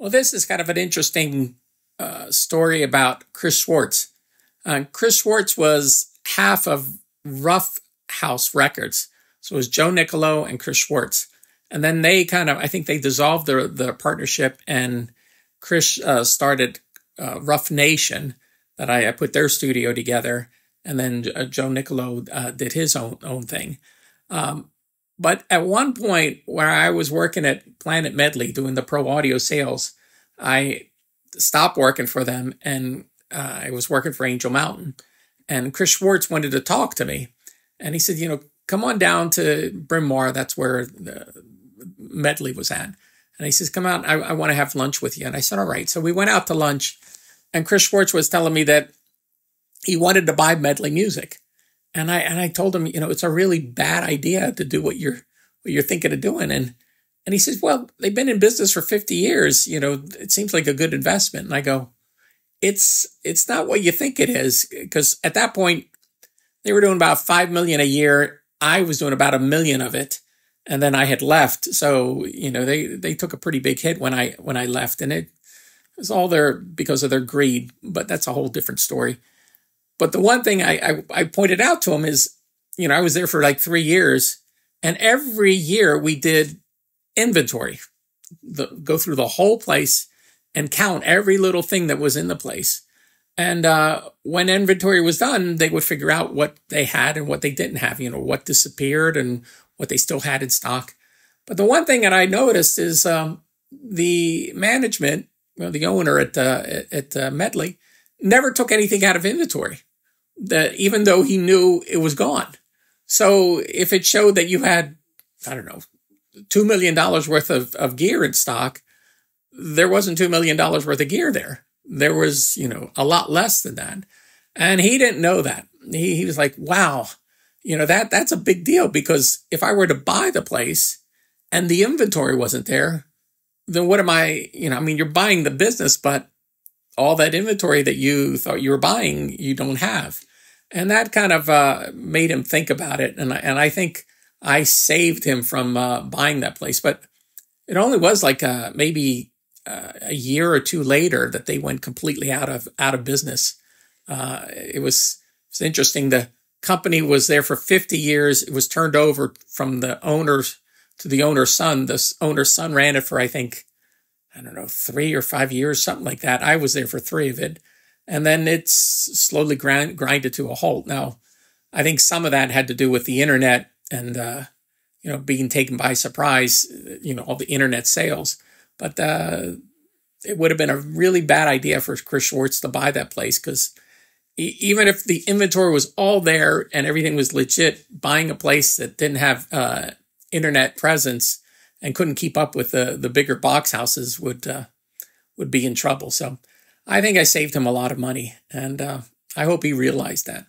Well, this is kind of an interesting story about Chris Swartz. Chris Swartz was half of Rough House Records. So it was Joe Nicolo and Chris Swartz. And then they I think they dissolved the partnership, and Chris started Rough Nation, that I put their studio together. And then Joe Nicolo did his own thing. But at one point where I was working at Planet Medley doing the pro audio sales, I stopped working for them, and I was working for Angel Mountain. And Chris Swartz wanted to talk to me. And he said, come on down to Bryn Mawr. That's where the Medley was at. And he says, come out. I want to have lunch with you. And I said, all right. So we went out to lunch, and Chris Swartz was telling me that he wanted to buy Medley Music. And I told him, it's a really bad idea to do what you're thinking of doing. And he says, well, they've been in business for 50 years. It seems like a good investment. And I go, it's not what you think it is. Because at that point, they were doing about $5 million a year. I was doing about $1 million of it. And then I had left. So, they took a pretty big hit when I left. And it was all because of their greed. But that's a whole different story. But the one thing I pointed out to him is, I was there for like 3 years, and every year we did inventory, go through the whole place and count every little thing that was in the place. And when inventory was done, they would figure out what they had and what they didn't have, what disappeared and what they still had in stock. But the one thing that I noticed is the management, the owner at Medley, never took anything out of inventory, that even though he knew it was gone. So if it showed that you had, I don't know, $2 million worth of gear in stock, there wasn't $2 million worth of gear there. There was, a lot less than that. And he didn't know that. He was like, wow, that's a big deal, because if I were to buy the place and the inventory wasn't there, then what am I, you're buying the business, but all that inventory that you thought you were buying, you don't have. And that kind of made him think about it. And I think I saved him from buying that place. But it only was like maybe a year or two later that they went completely out of business. It was interesting. The company was there for 50 years. It was turned over from the owners to the owner's son. The owner's son ran it for, I think, 3 or 5 years, something like that. I was there for 3 of it. And then it's slowly grinded to a halt. Now, I think some of that had to do with the internet and, being taken by surprise, all the internet sales. But it would have been a really bad idea for Chris Swartz to buy that place, because even if the inventory was all there and everything was legit, buying a place that didn't have internet presence and couldn't keep up with the bigger box houses would be in trouble. So I think I saved him a lot of money, and I hope he realized that.